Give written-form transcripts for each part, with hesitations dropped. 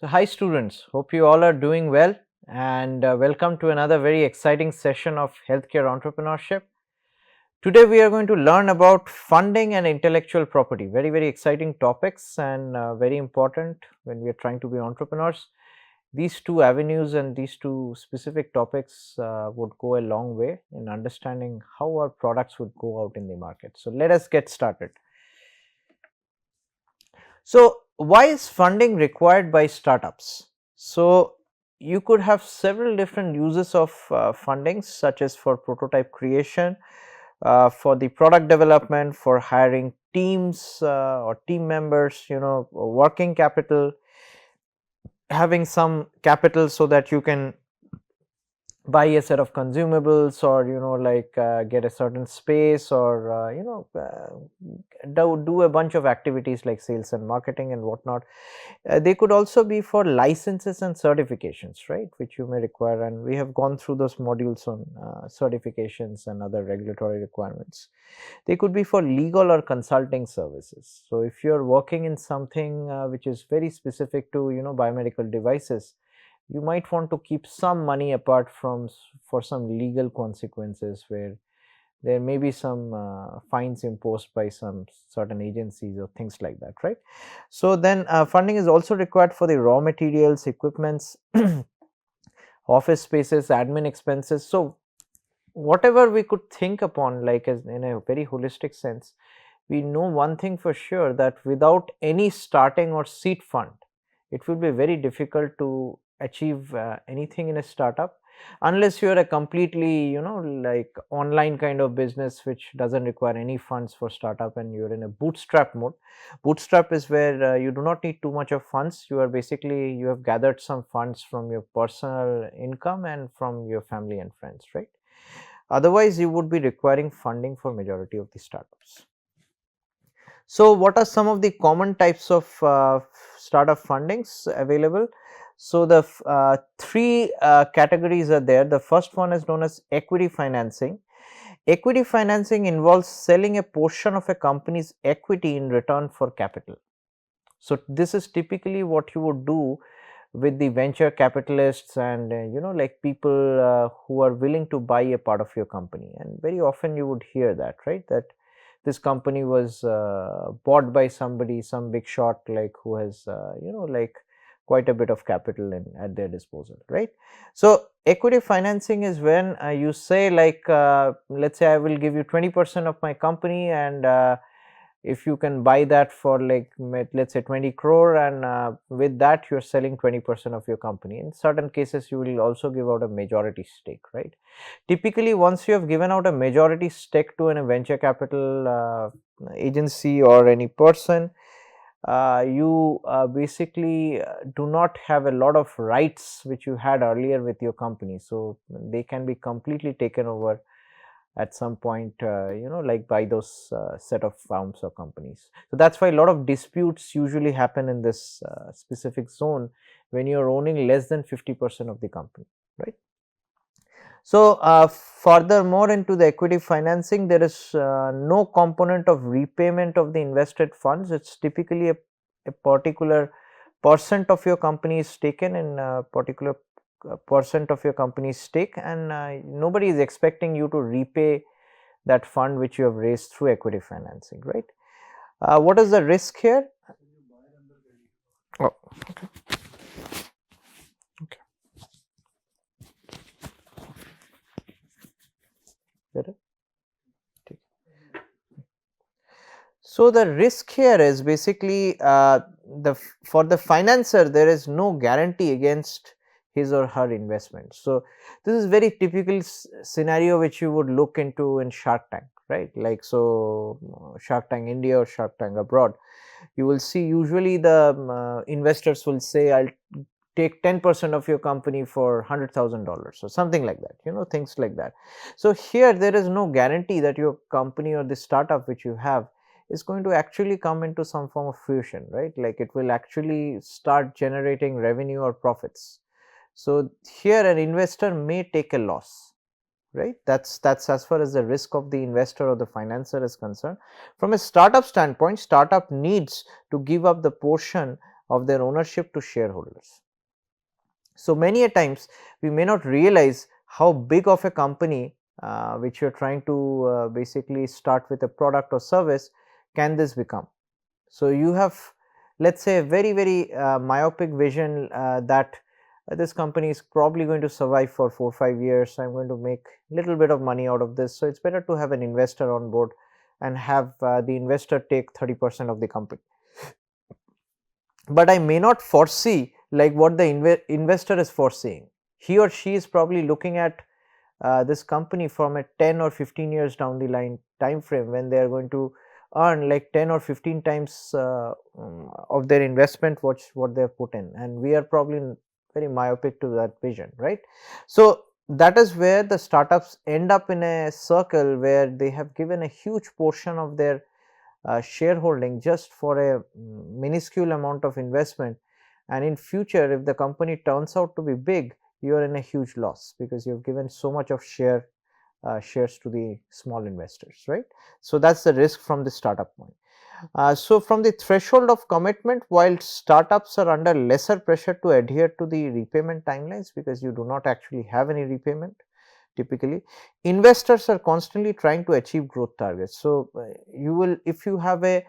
So, hi students, hope you all are doing well and welcome to another very exciting session of healthcare entrepreneurship. Today we are going to learn about funding and intellectual property, very exciting topics and very important when we are trying to be entrepreneurs. These two avenues and these two specific topics would go a long way in understanding how our products would go out in the market. So, let us get started. So, why is funding required by startups? So, you could have several different uses of funding, such as for prototype creation, for the product development, for hiring teams or team members, working capital, having some capital so that you can buy a set of consumables or get a certain space or do a bunch of activities like sales and marketing and whatnot. They could also be for licenses and certifications, right, which you may require, and we have gone through those modules on certifications and other regulatory requirements. They could be for legal or consulting services. So if you're working in something which is very specific to biomedical devices, you might want to keep some money apart from for some legal consequences where there may be some fines imposed by some certain agencies or things like that, right? So then funding is also required for the raw materials, equipments, office spaces, admin expenses. So whatever we could think upon, like as in a very holistic sense, we know one thing for sure, that without any starting or seed fund, it will be very difficult to achieve anything in a startup, unless you are a completely like online kind of business which doesn't require any funds for startup and you're in a bootstrap mode. Bootstrap is where you do not need too much of funds. You are basically, you have gathered some funds from your personal income and from your family and friends, right? Otherwise you would be requiring funding for majority of the startups. So, what are some of the common types of startup fundings available? So, the three categories are there. The first one is known as equity financing. Equity financing involves selling a portion of a company's equity in return for capital. So, this is typically what you would do with the venture capitalists and like people who are willing to buy a part of your company, and very often you would hear that, right, that this company was bought by somebody, some big shot, like who has like quite a bit of capital at their disposal, right? So equity financing is when you say, like let's say I will give you 20% of my company, and if you can buy that for like let's say 20 crore, and with that you're selling 20% of your company. In certain cases you will also give out a majority stake, right? Typically once you have given out a majority stake to a venture capital agency or any person, you basically do not have a lot of rights which you had earlier with your company, so they can be completely taken over at some point, like by those set of firms or companies. So that's why a lot of disputes usually happen in this specific zone when you're owning less than 50% of the company, right? So furthermore, into the equity financing, there is no component of repayment of the invested funds. It's typically a particular percent of your company is taken in a particular percent of your company's stake, and nobody is expecting you to repay that fund which you have raised through equity financing, right? What is the risk here? Oh, okay. Okay. Better? So the risk here is basically for the financer, there is no guarantee against his or her investment. So this is very typical scenario which you would look into in Shark Tank, right? Like, so Shark Tank India or Shark Tank abroad, you will see usually the investors will say, I'll take 10% of your company for $100,000 or something like that, things like that. So here there is no guarantee that your company or the startup which you have is going to actually come into some form of fruition, right? Like it will actually start generating revenue or profits. So here an investor may take a loss, right? That's as far as the risk of the investor or the financer is concerned. From a startup standpoint, startup needs to give up the portion of their ownership to shareholders. So many a times we may not realize how big of a company which you are trying to basically start with a product or service can this become. So you have, let us say, a very myopic vision that this company is probably going to survive for 4 or 5 years. I am going to make little bit of money out of this. So it is better to have an investor on board and have the investor take 30% of the company. But I may not foresee like what the investor is foreseeing. He or she is probably looking at this company from a 10 or 15 years down the line time frame, when they are going to earn like 10 or 15 times of their investment what they have put in, and we are probably very myopic to that vision, right. So that is where the startups end up in a circle where they have given a huge portion of their shareholding just for a minuscule amount of investment, and in future if the company turns out to be big, you are in a huge loss because you have given so much of shares to the small investors, right. So that is the risk from the startup point. So from the threshold of commitment, while startups are under lesser pressure to adhere to the repayment timelines because you do not actually have any repayment typically, investors are constantly trying to achieve growth targets. So you will, if you have a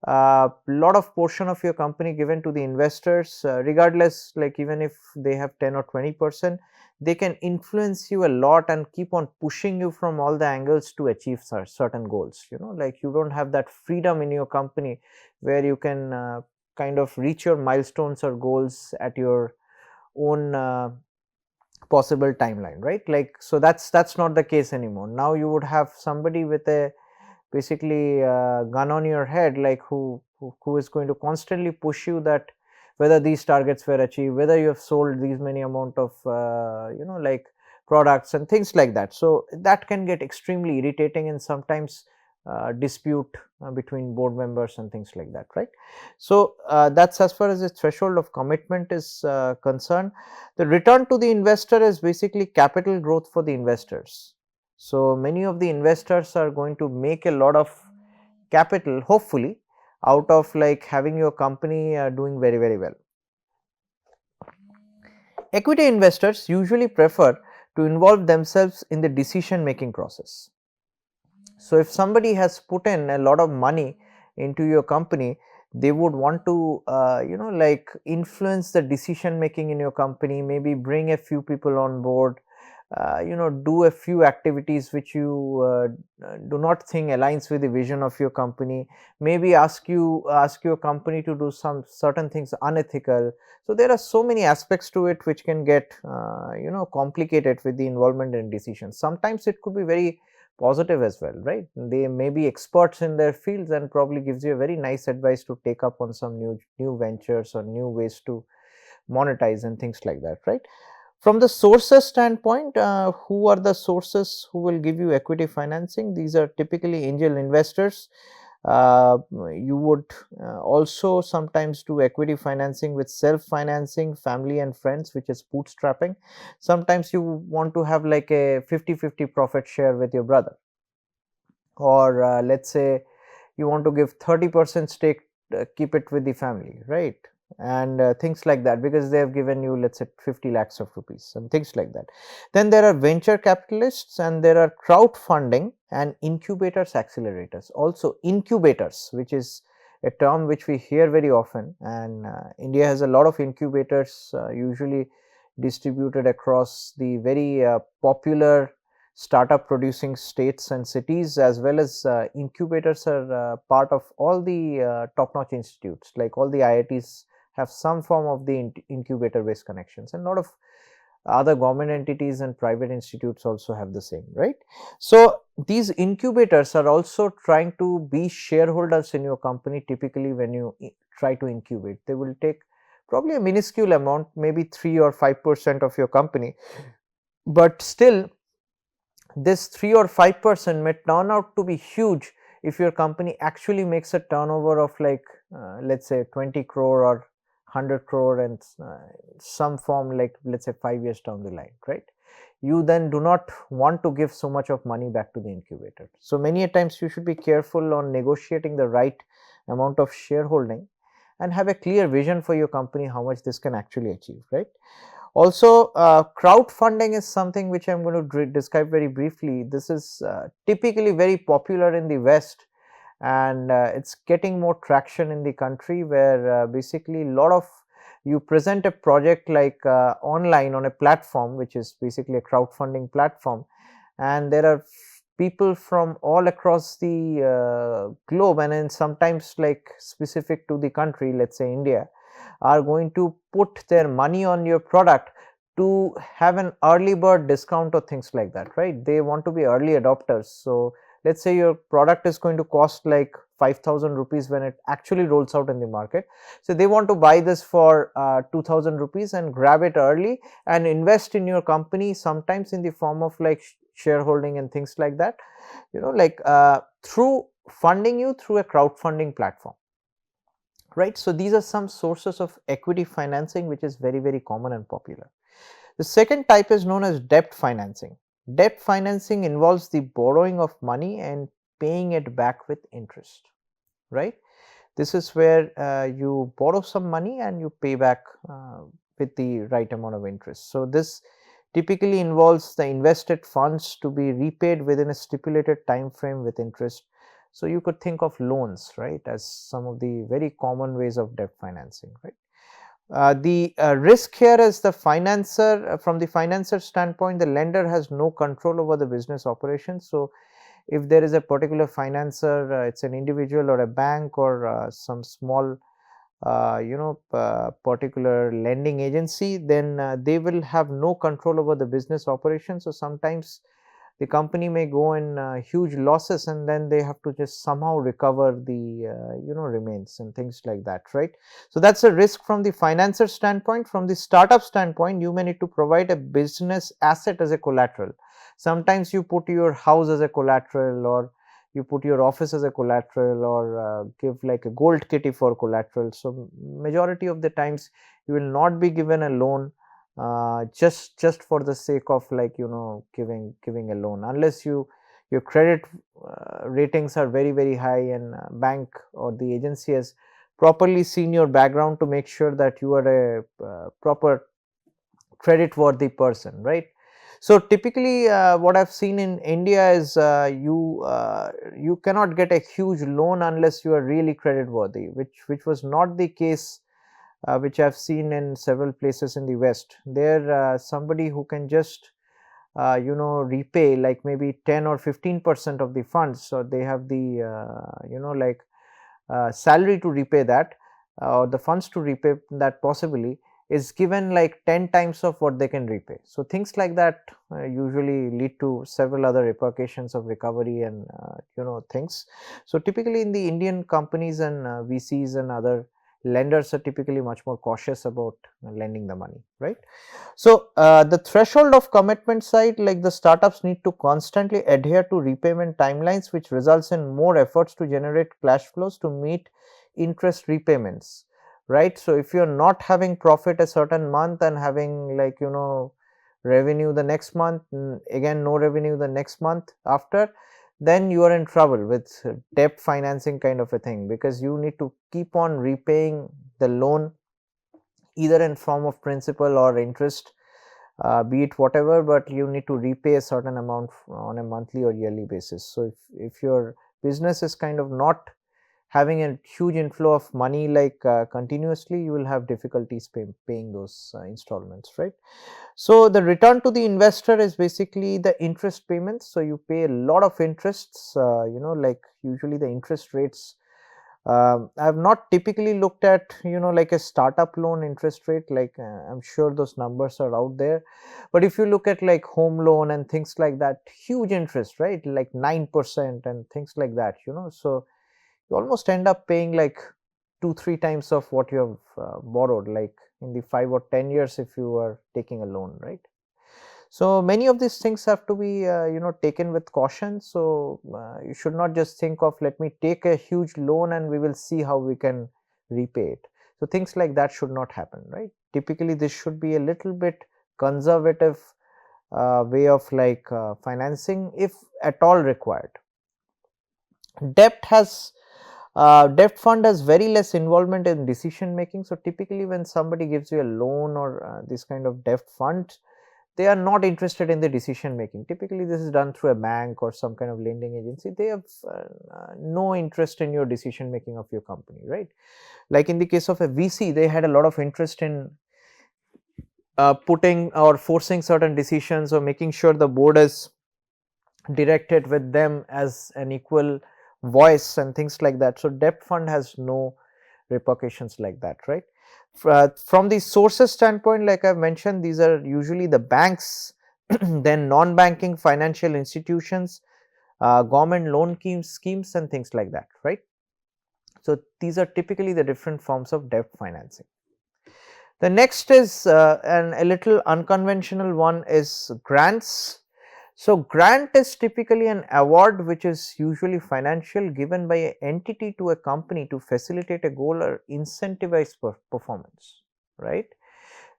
lot of portion of your company given to the investors, regardless, like even if they have 10 or 20%, they can influence you a lot and keep on pushing you from all the angles to achieve certain goals. Like you don't have that freedom in your company where you can kind of reach your milestones or goals at your own possible timeline, right. Like, so that's not the case anymore. Now you would have somebody with a basically gun on your head, like who is going to constantly push you that whether these targets were achieved, whether you have sold these many amount of like products and things like that. So that can get extremely irritating and sometimes dispute between board members and things like that, right. So that's as far as the threshold of commitment is concerned. The return to the investor is basically capital growth for the investors. So many of the investors are going to make a lot of capital, hopefully, out of like having your company doing very well. Equity investors usually prefer to involve themselves in the decision making process. So if somebody has put in a lot of money into your company, they would want to like influence the decision making in your company, maybe bring a few people on board, do a few activities which you do not think aligns with the vision of your company, maybe ask your company to do some certain things unethical. So there are so many aspects to it which can get complicated with the involvement in decisions. Sometimes it could be very positive as well, right. They may be experts in their fields and probably gives you a very nice advice to take up on some new ventures or new ways to monetize and things like that, right. From the sources standpoint, who are the sources who will give you equity financing? These are typically angel investors. You would also sometimes do equity financing with self financing, family and friends, which is bootstrapping. Sometimes you want to have like a 50-50 profit share with your brother, or let's say you want to give 30% stake, keep it with the family, right, and things like that, because they have given you, let's say, 50 lakhs of rupees and things like that. Then there are venture capitalists, and there are crowdfunding and incubators, accelerators. Also incubators, which is a term which we hear very often, and India has a lot of incubators usually distributed across the very popular startup producing states and cities, as well as incubators are part of all the top notch institutes, like all the IITs have some form of the incubator based connections, and a lot of other government entities and private institutes also have the same, right. So these incubators are also trying to be shareholders in your company. Typically when you try to incubate, they will take probably a minuscule amount, maybe 3 or 5% of your company, but still this 3 or 5% may turn out to be huge if your company actually makes a turnover of like let's say 20 crore or 100 crore and some form, like let's say 5 years down the line, right. You then do not want to give so much of money back to the incubator. So many a times you should be careful on negotiating the right amount of shareholding, and have a clear vision for your company how much this can actually achieve, right? Also, crowdfunding is something which I'm going to describe very briefly. This is typically very popular in the West, and it's getting more traction in the country, where basically a lot of you present a project like online on a platform which is basically a crowdfunding platform, and there are people from all across the globe, and then sometimes like specific to the country, let's say India, are going to put their money on your product to have an early bird discount or things like that, right? They want to be early adopters. So let's say your product is going to cost like 5,000 rupees when it actually rolls out in the market. So they want to buy this for 2,000 rupees and grab it early and invest in your company, sometimes in the form of like shareholding and things like that, like through funding you through a crowdfunding platform, right? So these are some sources of equity financing which is very, very common and popular. The second type is known as debt financing. Debt financing involves the borrowing of money and paying it back with interest, right? This is where you borrow some money and you pay back with the right amount of interest. So this typically involves the invested funds to be repaid within a stipulated time frame with interest. So you could think of loans, right, as some of the very common ways of debt financing, right? The risk here is the financer. From the financer standpoint, the lender has no control over the business operations. So if there is a particular financer, it's an individual or a bank or some small particular lending agency, then they will have no control over the business operations. So sometimes the company may go in huge losses, and then they have to just somehow recover the remains and things like that, right? So that's a risk from the financer standpoint. From the startup standpoint, you may need to provide a business asset as a collateral. Sometimes you put your house as a collateral, or you put your office as a collateral, or give like a gold kitty for collateral. So majority of the times you will not be given a loan just for the sake of like giving a loan, unless your credit ratings are very, very high, and bank or the agency has properly seen your background to make sure that you are a proper credit worthy person, right? So typically what I've seen in India is you cannot get a huge loan unless you are really credit worthy, which was not the case, which I've seen in several places in the West. There, somebody who can just repay like maybe 10 or 15% of the funds, so they have the like salary to repay that, or the funds to repay that, possibly is given like 10 times of what they can repay. So things like that usually lead to several other repercussions of recovery and things. So typically in the Indian companies and VCs and other lenders are typically much more cautious about lending the money, right? So the threshold of commitment side, like the startups need to constantly adhere to repayment timelines, which results in more efforts to generate cash flows to meet interest repayments, right? So if you're not having profit a certain month and having like revenue the next month, again no revenue the next month after, then you are in trouble with debt financing kind of a thing, because you need to keep on repaying the loan either in form of principal or interest, be it whatever, but you need to repay a certain amount on a monthly or yearly basis. So if your business is kind of not having a huge inflow of money like continuously, you will have difficulties paying those installments, right? So the return to the investor is basically the interest payments. So you pay a lot of interests, like usually the interest rates, I have not typically looked at like a startup loan interest rate, like I'm sure those numbers are out there, but if you look at like home loan and things like that, huge interest, right, like 9% and things like that, so you almost end up paying like 2-3 times of what you have borrowed, like in the 5 or 10 years if you are taking a loan, right? So many of these things have to be taken with caution. So you should not just think of, let me take a huge loan and we will see how we can repay it. So things like that should not happen, right? Typically this should be a little bit conservative way of like financing if at all required. Debt has Debt fund has very less involvement in decision making. So typically when somebody gives you a loan or this kind of debt fund, they are not interested in the decision making. Typically this is done through a bank or some kind of lending agency. They have no interest in your decision making of your company, right? Like in the case of a VC, they had a lot of interest in putting or forcing certain decisions or making sure the board is directed with them as an equal voice and things like that. So debt fund has no repercussions like that, right? From the sources standpoint, like I've mentioned, these are usually the banks, then non-banking financial institutions, government loan schemes and things like that, right? So these are typically the different forms of debt financing. The next is a little unconventional one is grants. So grant is typically an award which is usually financial, given by an entity to a company to facilitate a goal or incentivize performance, right?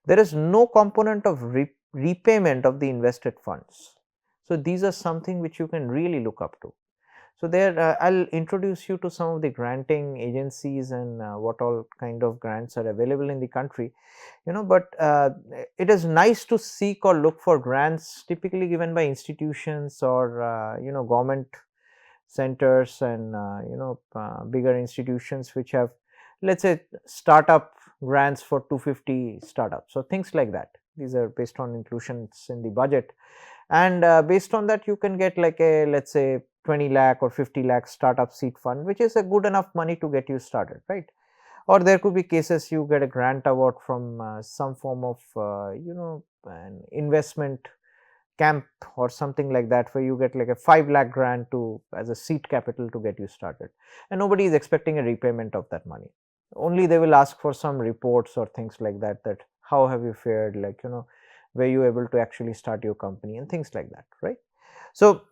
There is no component of repayment of the invested funds. So these are something which you can really look up to. So there I'll introduce you to some of the granting agencies and what all kind of grants are available in the country, but it is nice to seek or look for grants typically given by institutions or government centers and bigger institutions which have, let's say, startup grants for 250 startups, so things like that. These are based on inclusions in the budget, and based on that you can get like a, let's say, 20 lakh or 50 lakh startup seed fund, which is a good enough money to get you started, right? Or there could be cases you get a grant award from some form of an investment camp or something like that, where you get like a 5 lakh grant to as a seed capital to get you started, and nobody is expecting a repayment of that money. Only they will ask for some reports or things like that, that how have you fared, like, were you able to actually start your company and things like that, right? So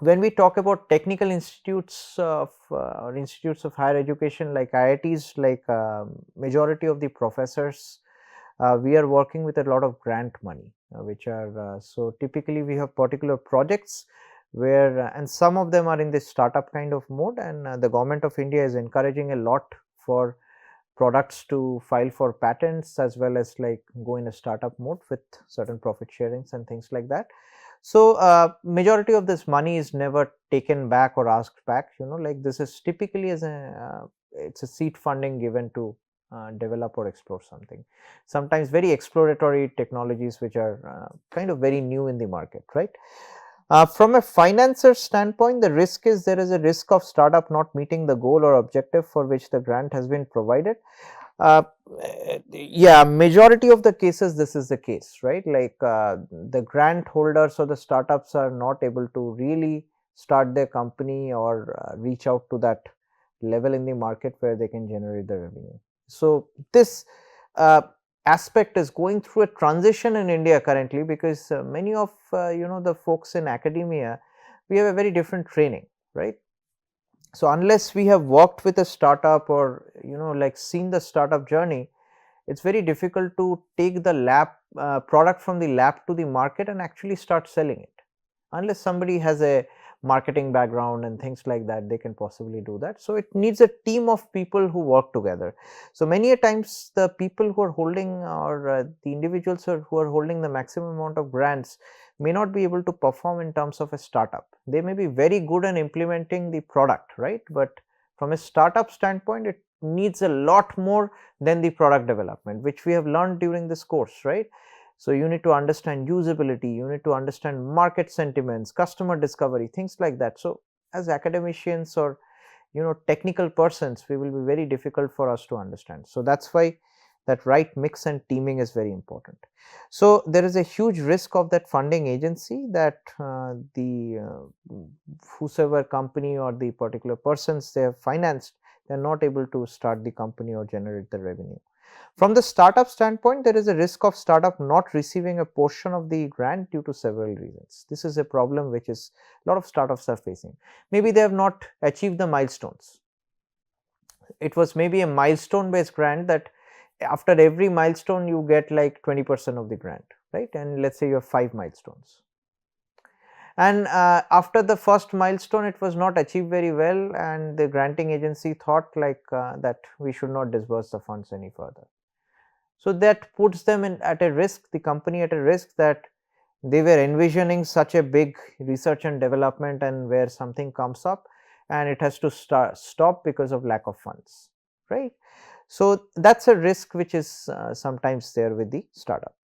when we talk about technical institutes of or institutes of higher education like IITs, like majority of the professors, we are working with a lot of grant money, which are so typically we have particular projects where and some of them are in this startup kind of mode, and the government of India is encouraging a lot for products to file for patents as well as like go in a startup mode with certain profit sharings and things like that. So majority of this money is never taken back or asked back, like this is typically as a it's a seed funding given to develop or explore something, sometimes very exploratory technologies which are kind of very new in the market, right? From a financer standpoint, the risk is there is a risk of startup not meeting the goal or objective for which the grant has been provided. uh, yeah, majority of the cases this is the case, right? Like the grant holders or the startups are not able to really start their company or reach out to that level in the market where they can generate the revenue. So this uh, aspect is going through a transition in India currently, because many of the folks in academia, we have a very different training, right? So unless we have worked with a startup or like seen the startup journey, it's very difficult to take the lab product from the lab to the market and actually start selling it. Unless somebody has a marketing background and things like that, they can possibly do that. So it needs a team of people who work together. So many a times the people who are holding, or the individuals who are holding the maximum amount of grants may not be able to perform in terms of a startup. They may be very good in implementing the product, right? But from a startup standpoint, it needs a lot more than the product development, which we have learned during this course, right? So you need to understand usability, you need to understand market sentiments, customer discovery, things like that. So as academicians or technical persons, we will be very difficult for us to understand. So that's why that right mix and teaming is very important. So there is a huge risk of that funding agency that the whosoever company or the particular persons they have financed, they are not able to start the company or generate the revenue. From the startup standpoint, there is a risk of startup not receiving a portion of the grant due to several reasons. This is a problem which is a lot of startups are facing. Maybe they have not achieved the milestones. It was maybe a milestone based grant that after every milestone you get like 20% of the grant, right? And let's say you have 5 milestones. And after the first milestone, it was not achieved very well, and the granting agency thought like that we should not disburse the funds any further. So that puts them in at a risk, the company at a risk, that they were envisioning such a big research and development, and where something comes up and it has to stop because of lack of funds, right? So that's a risk which is sometimes there with the startup.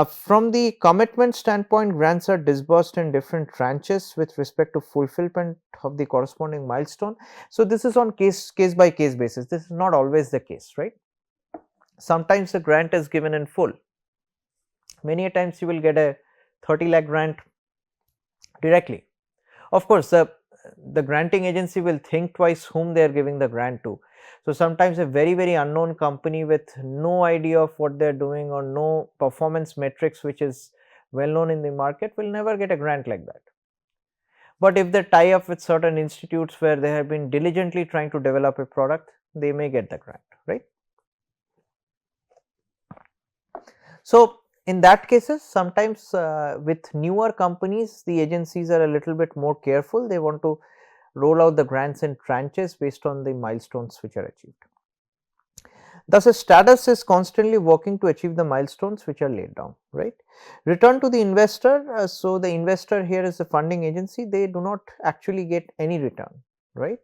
From the commitment standpoint, grants are disbursed in different tranches with respect to fulfillment of the corresponding milestone. So this is on case by case basis. This is not always the case, right? Sometimes the grant is given in full. Many a times you will get a 30 lakh grant directly. Of course, the granting agency will think twice whom they are giving the grant to. So sometimes a very unknown company with no idea of what they are doing or no performance metrics which is well known in the market will never get a grant like that. But if they tie up with certain institutes where they have been diligently trying to develop a product, they may get the grant, right? So in that cases, sometimes with newer companies, the agencies are a little bit more careful. They want to roll out the grants in tranches based on the milestones which are achieved. Thus, a status is constantly working to achieve the milestones which are laid down, right? Return to the investor. So the investor here is the funding agency. They do not actually get any return, right?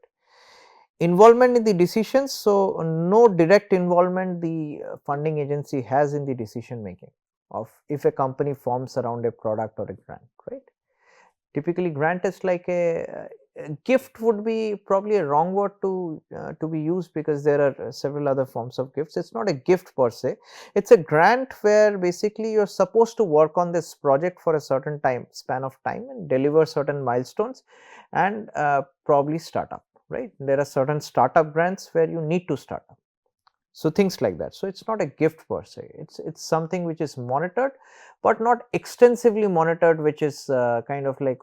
Involvement in the decisions. So no direct involvement the funding agency has in the decision making of if a company forms around a product or a grant, right? Typically grant is like a gift would be probably a wrong word to be used, because there are several other forms of gifts. It's not a gift per se, it's a grant where basically you're supposed to work on this project for a certain time span of time and deliver certain milestones and probably start up, right? There are certain startup grants where you need to start up. So things like that. So it's not a gift per se, it's something which is monitored but not extensively monitored, which is kind of like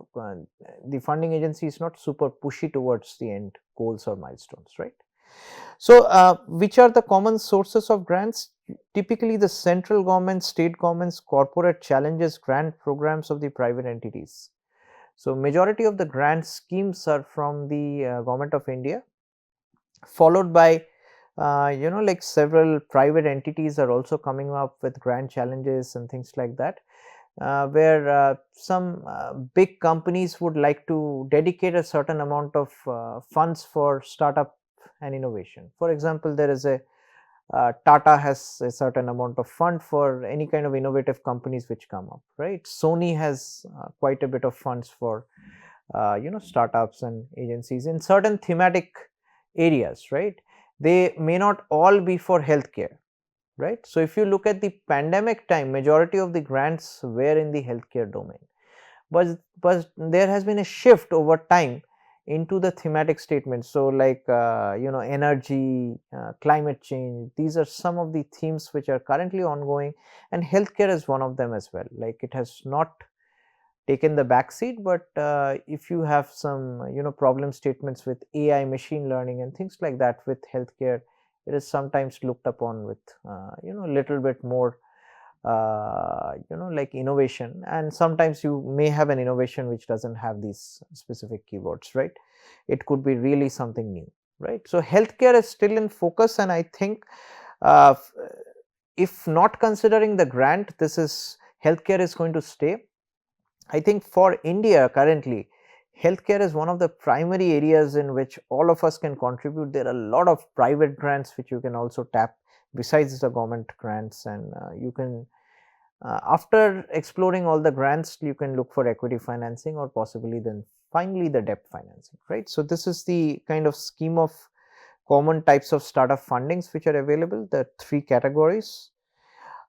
the funding agency is not super pushy towards the end goals or milestones, right? So which are the common sources of grants? Typically the central government, state governments, corporate challenges grant programs of the private entities. So majority of the grant schemes are from the government of India, followed by like several private entities are also coming up with grant challenges and things like that, where some big companies would like to dedicate a certain amount of funds for startup and innovation. For example, there is a Tata has a certain amount of fund for any kind of innovative companies which come up, right? Sony has quite a bit of funds for startups and agencies in certain thematic areas, right? They may not all be for healthcare, right? So if you look at the pandemic time, majority of the grants were in the healthcare domain, but there has been a shift over time into the thematic statements. So like energy, climate change, these are some of the themes which are currently ongoing, and healthcare is one of them as well. Like it has not taken the back seat, but if you have some problem statements with AI, machine learning and things like that with healthcare, it is sometimes looked upon with little bit more like innovation, and sometimes you may have an innovation which doesn't have these specific keywords, right? It could be really something new, right? So healthcare is still in focus, and I think uh, if not considering the grant, this is healthcare is going to stay. I think for India currently, healthcare is one of the primary areas in which all of us can contribute. There are a lot of private grants which you can also tap besides the government grants, and you can after exploring all the grants, you can look for equity financing or possibly then finally the debt financing, right? So this is the kind of scheme of common types of startup fundings which are available, the three categories.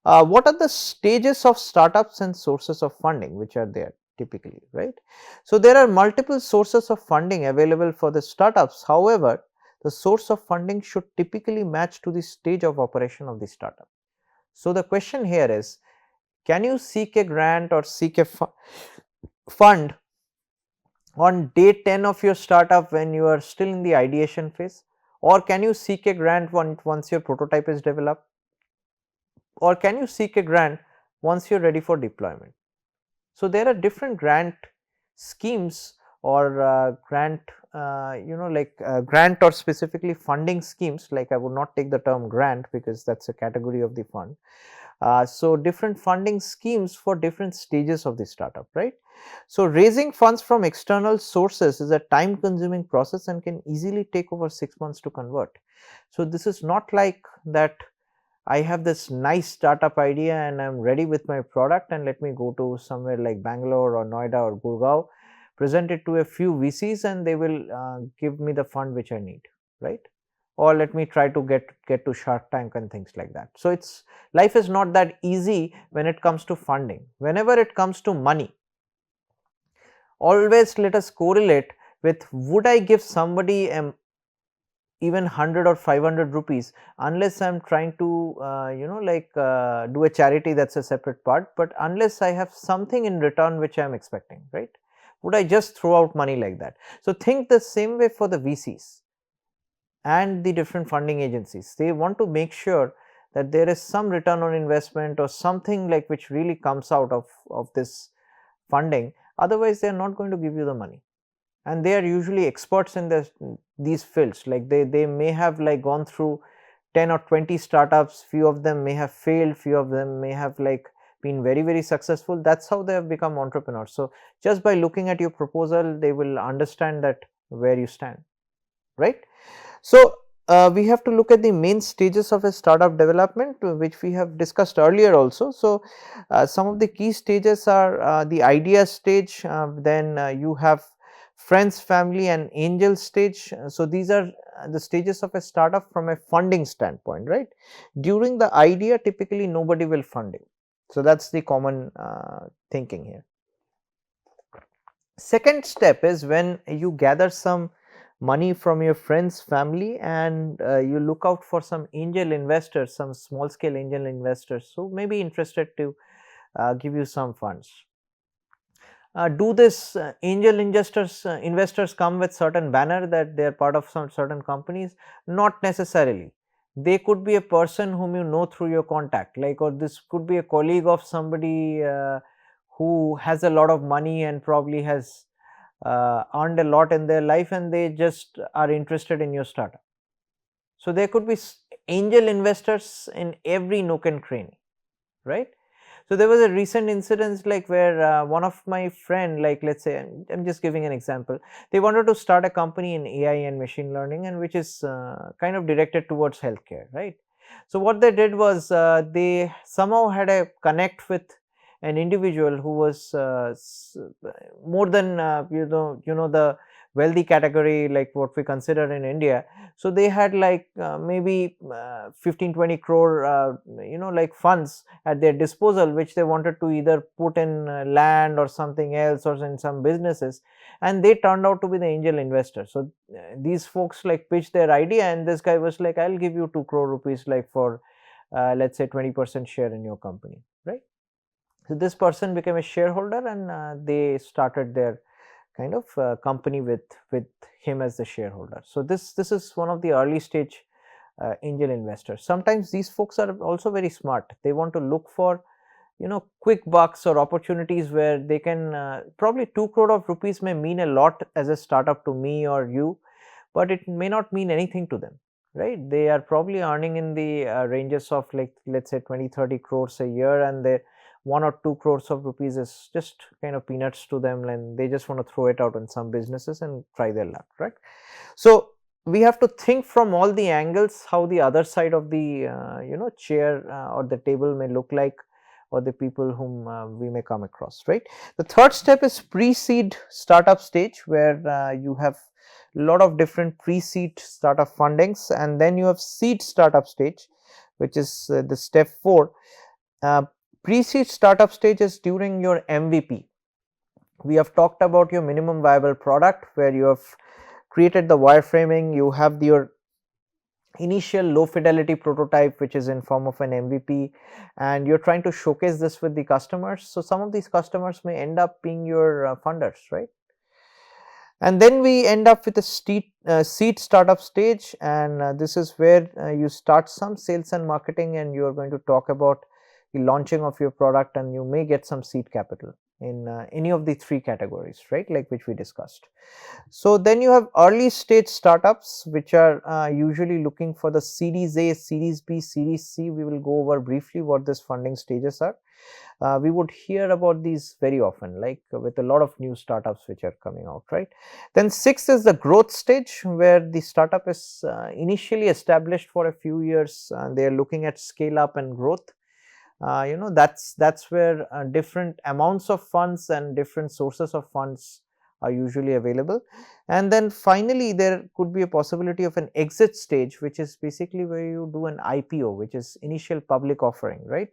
What are the stages of startups and sources of funding which are there typically, right? So there are multiple sources of funding available for the startups. However, the source of funding should typically match to the stage of operation of the startup. So the question here is, can you seek a grant or seek a fund on day 10 of your startup when you are still in the ideation phase, or can you seek a grant once your prototype is developed, or can you seek a grant once you're ready for deployment? So there are different grant schemes or grant, grant or specifically funding schemes, like I would not take the term grant because that's a category of the fund. So different funding schemes for different stages of the startup, right? So raising funds from external sources is a time consuming process and can easily take over 6 months to convert. So this is not like that I have this nice startup idea and I'm ready with my product and let me go to somewhere like Bangalore or Noida or Gurgaon, present it to a few VCs and they will give me the fund which I need, right? Or let me try to get to Shark Tank and things like that. So it's, life is not that easy when it comes to funding. Whenever it comes to money, always let us correlate with, would I give somebody even 100 or 500 rupees, unless I'm trying to do a charity, that's a separate part, but unless I have something in return which I'm expecting, right? Would I just throw out money like that? So think the same way for the VCs and the different funding agencies. They want to make sure that there is some return on investment or something like which really comes out of this funding, otherwise they are not going to give you the money. And they are usually experts in these fields, like they may have like gone through 10 or 20 startups, few of them may have failed, few of them may have like been very successful. That's how they have become entrepreneurs. So just by looking at your proposal, they will understand that where you stand, right? So we have to look at the main stages of a startup development, which we have discussed earlier also. So some of the key stages are the idea stage, then you have friends, family and angel stage. So these are the stages of a startup from a funding standpoint, right? During the idea, typically nobody will fund you. So that's the common thinking here. Second step is when you gather some money from your friends, family, and you look out for some angel investors, some small scale angel investors who may be interested to give you some funds. Do this angel investors come with certain banner that they are part of some certain companies? Not necessarily. They could be a person whom you know through your contact, like, or this could be a colleague of somebody who has a lot of money and probably has earned a lot in their life and they just are interested in your startup. So there could be angel investors in every nook and cranny, right? So there was a recent incident like where one of my friend, like let's say, I'm just giving an example, they wanted to start a company in AI and machine learning, and which is kind of directed towards healthcare, right? So what they did was they somehow had a connect with an individual who was more than the wealthy category, like what we consider in India. So they had like maybe 15-20 crore like funds at their disposal, which they wanted to either put in land or something else or in some businesses, and they turned out to be the angel investor. So these folks like pitched their idea and this guy was like, I'll give you 2 crore rupees like for let's say 20% share in your company, right? So this person became a shareholder and they started their kind of company with him as the shareholder. So this is one of the early stage angel investors. Sometimes these folks are also very smart. They want to look for quick bucks or opportunities where they can probably 2 crore of rupees may mean a lot as a startup to me or you, but it may not mean anything to them, right? They are probably earning in the ranges of like let's say 20-30 crores a year, and they 1 or 2 crores of rupees is just kind of peanuts to them, and they just want to throw it out in some businesses and try their luck, right? So we have to think from all the angles how the other side of the chair or the table may look like, or the people whom we may come across, right? The third step is pre-seed startup stage, where you have a lot of different pre-seed startup fundings, and then you have seed startup stage, which is the step 4. Pre-seed startup stage is during your MVP. We have talked about your minimum viable product, where you have created the wireframing, you have your initial low fidelity prototype which is in form of an MVP, and you're trying to showcase this with the customers. So some of these customers may end up being your funders, right? And then we end up with a seed startup stage, and this is where you start some sales and marketing, and you are going to talk about the launching of your product, and you may get some seed capital. in any of the three categories, right, like which we discussed. So then you have early stage startups which are usually looking for the Series A, Series B, Series C. We will go over briefly what these funding stages are. We would hear about these very often, like with a lot of new startups which are coming out, right. Then sixth is the growth stage, where the startup is initially established for a few years and they are looking at scale up and growth. That's where different amounts of funds and different sources of funds are usually available. And then finally there could be a possibility of an exit stage, which is basically where you do an IPO, which is initial public offering, right,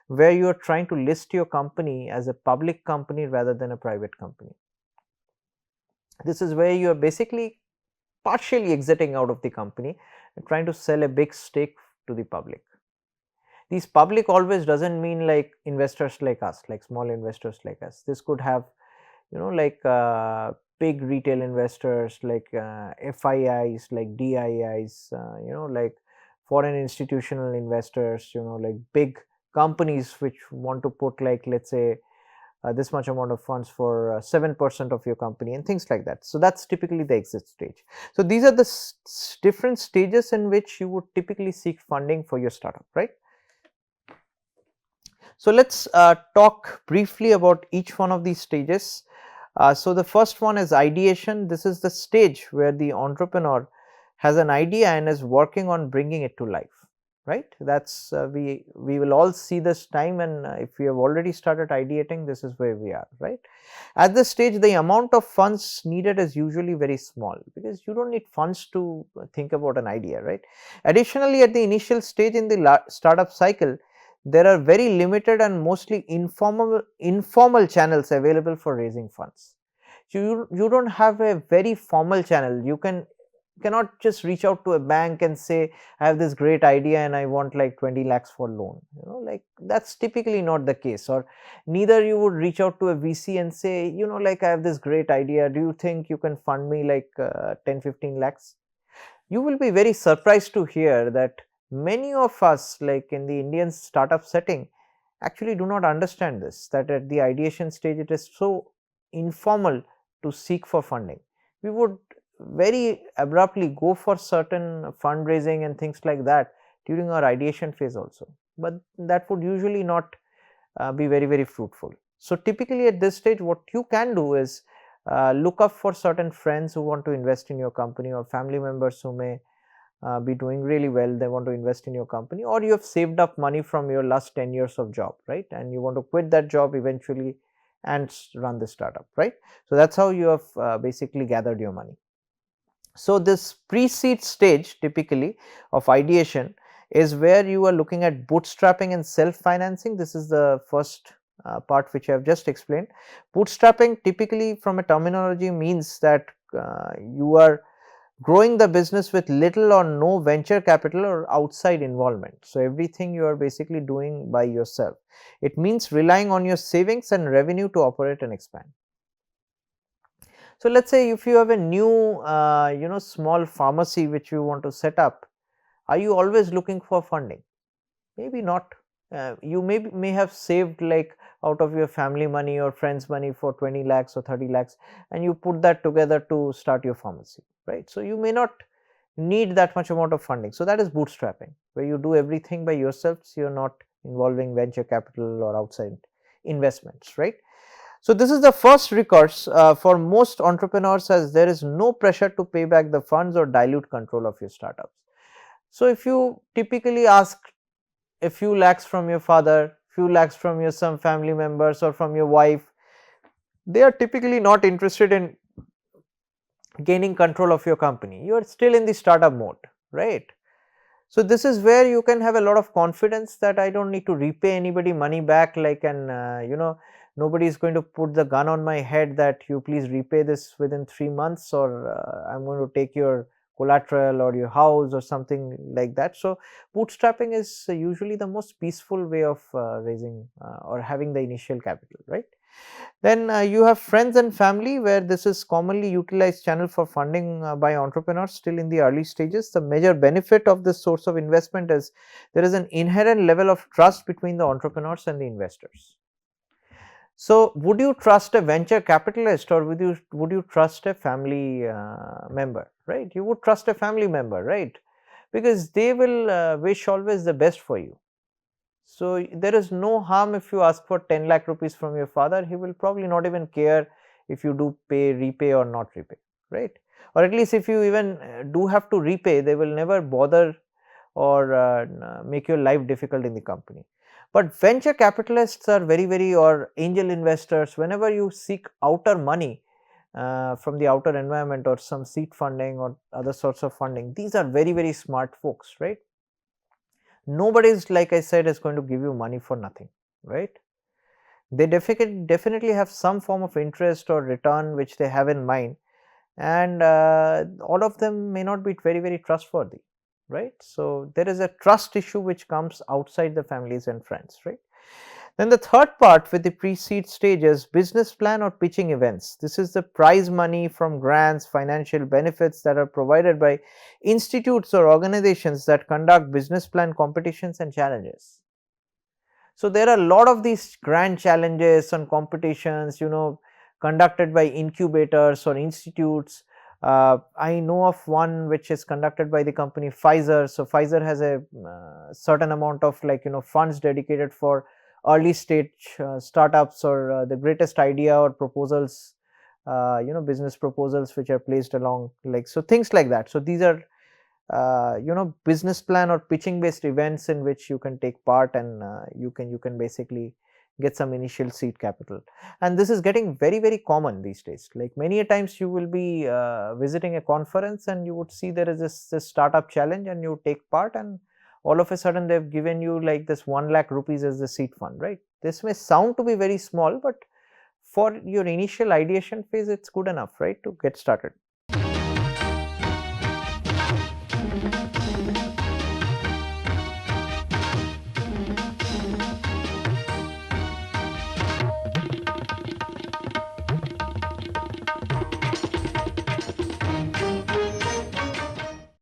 where you are trying to list your company as a public company rather than a private company. This is where you are basically partially exiting out of the company and trying to sell a big stake to the public. These public always doesn't mean like investors like us, like small investors like us. This could have, like big retail investors, like FIIs, like DIIs, like foreign institutional investors, like big companies which want to put, like, let's say this much amount of funds for 7% of your company and things like that. So that's typically the exit stage. So these are the different stages in which you would typically seek funding for your startup, right? So let's talk briefly about each one of these stages. So the first one is ideation. This is the stage where the entrepreneur has an idea and is working on bringing it to life, right? That's we will all see this time, and if we have already started ideating, this is where we are, right? At this stage, the amount of funds needed is usually very small because you don't need funds to think about an idea, right? Additionally, at the initial stage in the startup cycle, there are very limited and mostly informal channels available for raising funds. So you don't have a very formal channel. Cannot just reach out to a bank and say, I have this great idea and I want like 20 lakhs for loan. Like that's typically not the case. Or neither you would reach out to a VC and say, like, I have this great idea. Do you think you can fund me like 10, 15 lakhs? You will be very surprised to hear that many of us, like in the Indian startup setting, actually do not understand this, that at the ideation stage it is so informal to seek for funding. We would very abruptly go for certain fundraising and things like that during our ideation phase also, but that would usually not be very, very fruitful. So typically at this stage, what you can do is look up for certain friends who want to invest in your company, or family members who may be doing really well, they want to invest in your company, or you have saved up money from your last 10 years of job, right, and you want to quit that job eventually and run the startup, right. So that's how you have basically gathered your money. So this pre-seed stage typically of ideation is where you are looking at bootstrapping and self-financing. This is the first part which I have just explained. Bootstrapping typically from a terminology means that you are growing the business with little or no venture capital or outside involvement. So everything you are basically doing by yourself. It means relying on your savings and revenue to operate and expand. So let's say if you have a new small pharmacy which you want to set up, are you always looking for funding? Maybe not. You may have saved like out of your family money or friends money for 20 lakhs or 30 lakhs, and you put that together to start your pharmacy, right? So you may not need that much amount of funding. So that is bootstrapping, where you do everything by yourself. So you're not involving venture capital or outside investments, right? So this is the first recourse for most entrepreneurs, as there is no pressure to pay back the funds or dilute control of your startups. So if you typically ask a few lakhs from your father, few lakhs from your some family members or from your wife, they are typically not interested in gaining control of your company. You are still in the startup mode, right? So this is where you can have a lot of confidence that I don't need to repay anybody money back, like, and nobody is going to put the gun on my head that you please repay this within 3 months, or I'm going to take your collateral or your house or something like that. So bootstrapping is usually the most peaceful way of raising or having the initial capital, right? Then you have friends and family, where this is commonly utilized channel for funding by entrepreneurs still in the early stages. The major benefit of this source of investment is there is an inherent level of trust between the entrepreneurs and the investors. So would you trust a venture capitalist, or would you trust a family member, right? You would trust a family member, right? Because they will wish always the best for you. So there is no harm if you ask for 10 lakh rupees from your father. He will probably not even care if you do repay or not repay, right? Or at least if you even do have to repay, they will never bother or make your life difficult in the company. But venture capitalists are very, or angel investors, whenever you seek outer money from the outer environment or some seed funding or other sorts of funding, these are very smart folks, right? Nobody is, like I said, is going to give you money for nothing, right? They definitely have some form of interest or return which they have in mind, and all of them may not be very trustworthy, right? So there is a trust issue which comes outside the families and friends, right? Then the third part with the pre-seed stages, business plan or pitching events. This is the prize money from grants, financial benefits that are provided by institutes or organizations that conduct business plan competitions and challenges. So there are a lot of these grand challenges and competitions, conducted by incubators or institutes. I know of one which is conducted by the company Pfizer. So Pfizer has a certain amount of, funds dedicated for early stage startups, or the greatest idea or proposals, business proposals which are placed along, like, so things like that. So these are business plan or pitching based events in which you can take part, and you can basically get some initial seed capital. And this is getting very common these days. Like, many a times you will be visiting a conference and you would see there is this startup challenge, and you take part, and all of a sudden they've given you like this 1 lakh rupees as the seed fund, right? This may sound to be very small, but for your initial ideation phase, it's good enough, right, to get started.